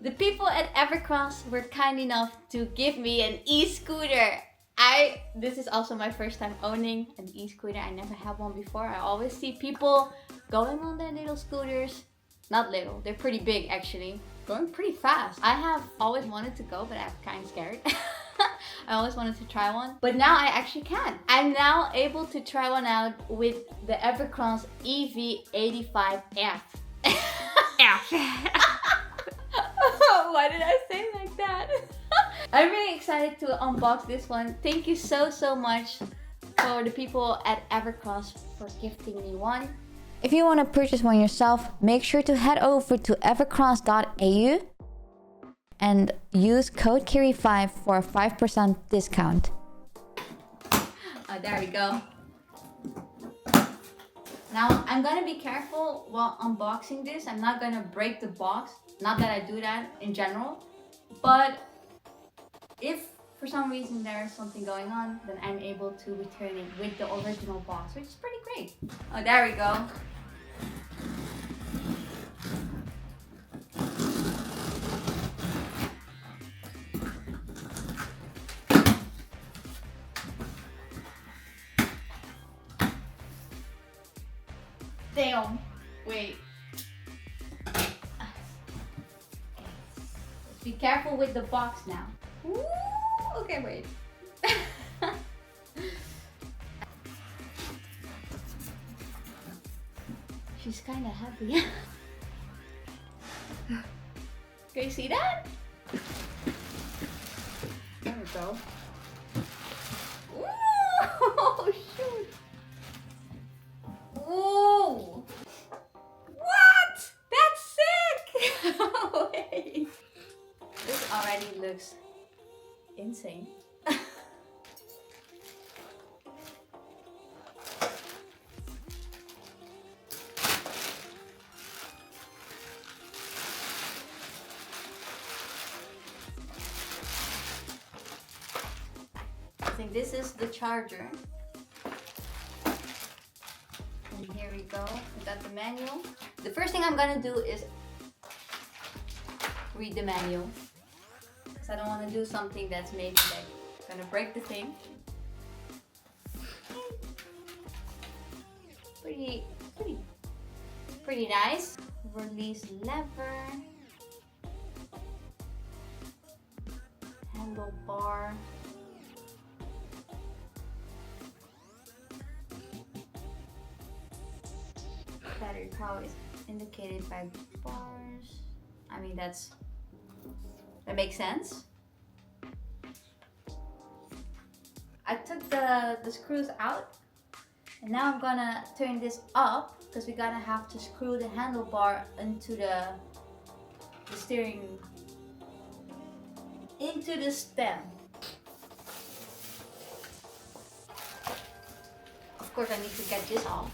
The people at Evercross were kind enough to give me an e-scooter. This is also my first time owning an e-scooter. I never had one before. I always see people going on their little scooters. Not little, they're pretty big actually. Going pretty fast. I have always wanted to go, but I'm kind of scared. I always wanted to try one, but now I actually can. I'm now able to try one out with the Evercross EV85F. F. Why did I say it like that? I'm really excited to unbox this one. Thank you so much for the people at Evercross for gifting me one. If you want to purchase one yourself, make sure to head over to evercross.eu and use code Kiri5 for a 5% discount. Oh, there we go. Now, I'm gonna be careful while unboxing this. I'm not gonna break the box. Not that I do that in general, but if for some reason there's something going on, then I'm able to return it with the original box, which is pretty great. Oh, there we go. Damn. Wait. Be careful with the box now. Ooh, okay, wait. She's kind of heavy. Can you see that? There we go. Ooh, shoot. Ooh. What? That's sick. Wait. This already looks insane. I think this is the charger. And here we go. We got the manual. The first thing I'm gonna do is read the manual. I don't want to do something that's maybe like gonna break the thing. Pretty nice. Release lever, handlebar, battery power is indicated by bars. I mean that makes sense. I took the screws out and now I'm gonna turn this up because we're gonna have to screw the handlebar into the steering, into the stem. Of course I need to get this off.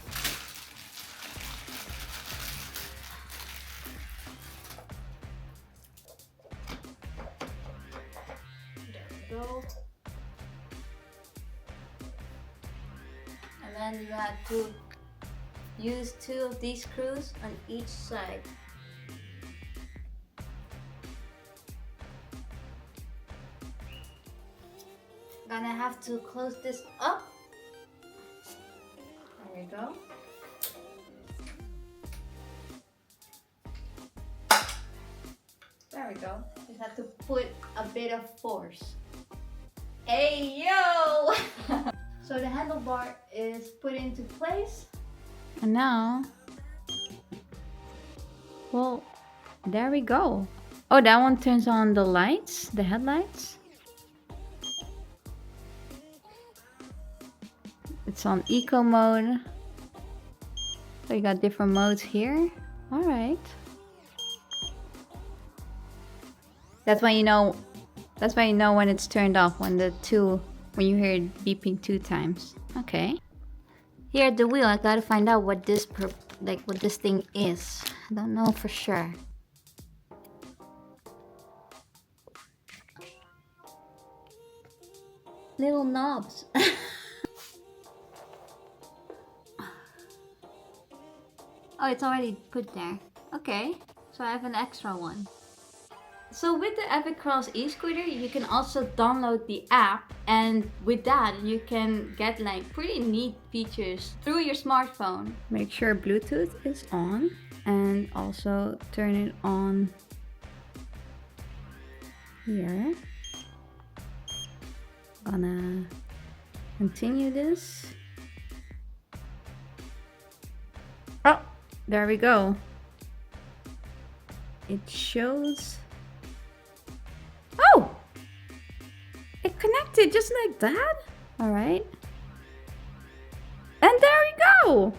Go. And then you have to use 2 of these screws on each side. Gonna have to close this up. There we go. There we go. Just have to put a bit of force. Hey yo! So the handlebar is put into place. And now, well, there we go. Oh, that one turns on the lights, the headlights. It's on eco mode. So you got different modes here. All right. That's why you know. That's why you know when it's turned off, when you hear it beeping 2 times. Okay. Here at the wheel, I gotta find out what this thing is. I don't know for sure. Little knobs. Oh, it's already put there. Okay, so I have an extra one. So with the Evercross e-scooter, you can also download the app, and with that you can get like pretty neat features through your smartphone. Make sure Bluetooth is on and also turn it on here. Gonna continue this. Oh, there we go. It shows. Oh! It connected just like that? Alright. And there we go!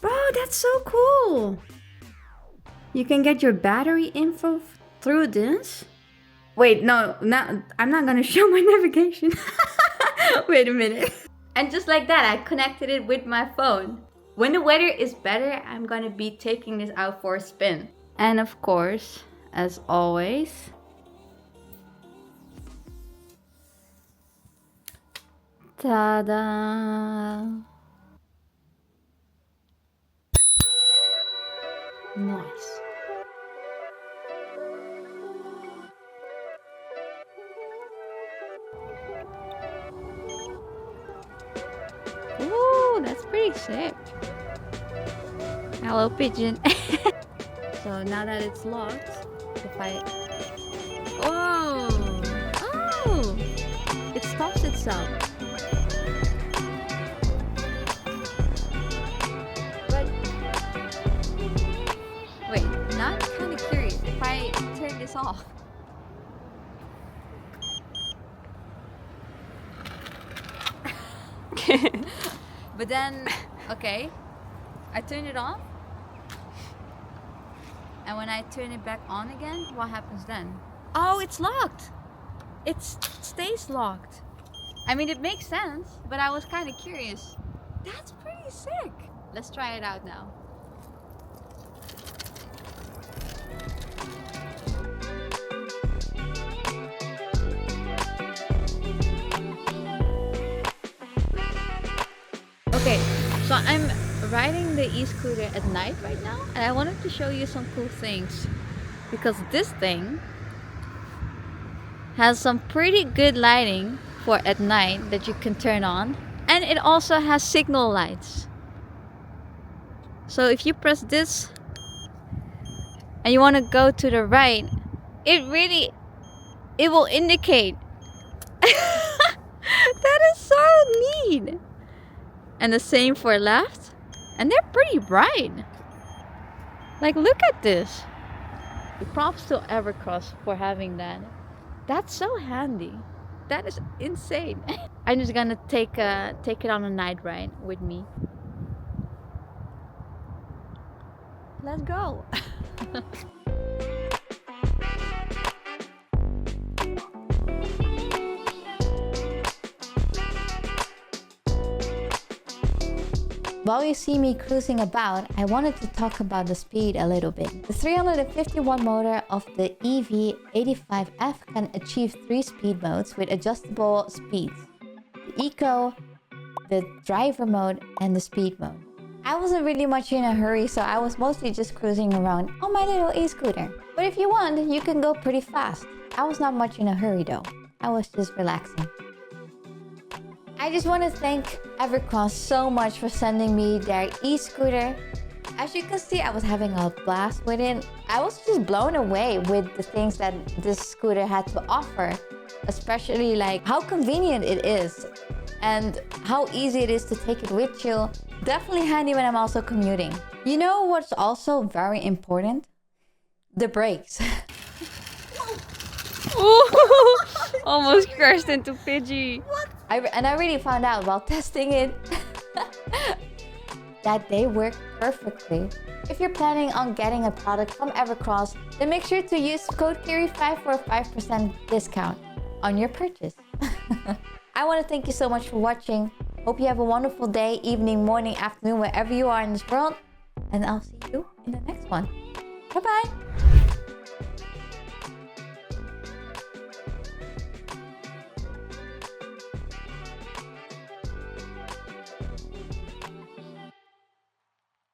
Bro, that's so cool! You can get your battery info through this? Wait, no, I'm not gonna show my navigation. Wait a minute. And just like that, I connected it with my phone. When the weather is better, I'm gonna be taking this out for a spin. And of course, as always, ta-da! Nice. Ooh, that's pretty sick. Hello, pigeon. So now that it's locked, if I... Oh! Oh! It stops itself. But... Wait, now I'm kind of curious. If I turn this off... But then, okay, I turn it off, and when I turn it back on again, what happens then? Oh, it's locked. It stays locked. I mean, it makes sense, but I was kind of curious. That's pretty sick. Let's try it out now. Okay, so I'm riding the e-scooter at night right now, and I wanted to show you some cool things because this thing has some pretty good lighting for at night that you can turn on, and it also has signal lights. So if you press this and you want to go to the right, it will indicate. That is so neat. And the same for left, and they're pretty bright. Like, look at this. Props to Evercross for having that. That's so handy. That is insane. I'm just gonna take it on a night ride with me. Let's go. While you see me cruising about, I wanted to talk about the speed a little bit. The 350-watt motor of the EV85F can achieve 3 speed modes with adjustable speeds: the Eco, the Driver mode, and the Speed mode. I wasn't really much in a hurry, so I was mostly just cruising around on my little e-scooter. But if you want, you can go pretty fast. I was not much in a hurry though. I was just relaxing. I just want to thank Evercross so much for sending me their e-scooter. As you can see, I was having a blast with it. I was just blown away with the things that this scooter had to offer, especially like how convenient it is and how easy it is to take it with you. Definitely handy when I'm also commuting. You know what's also very important? The brakes. Ooh, almost crashed into Pidgey. What? I really found out while testing it that they work perfectly. If you're planning on getting a product from Evercross, then make sure to use code Kiri5 for a 5% discount on your purchase. I want to thank you so much for watching. Hope you have a wonderful day, evening, morning, afternoon, wherever you are in this world. And I'll see you in the next one. Bye-bye.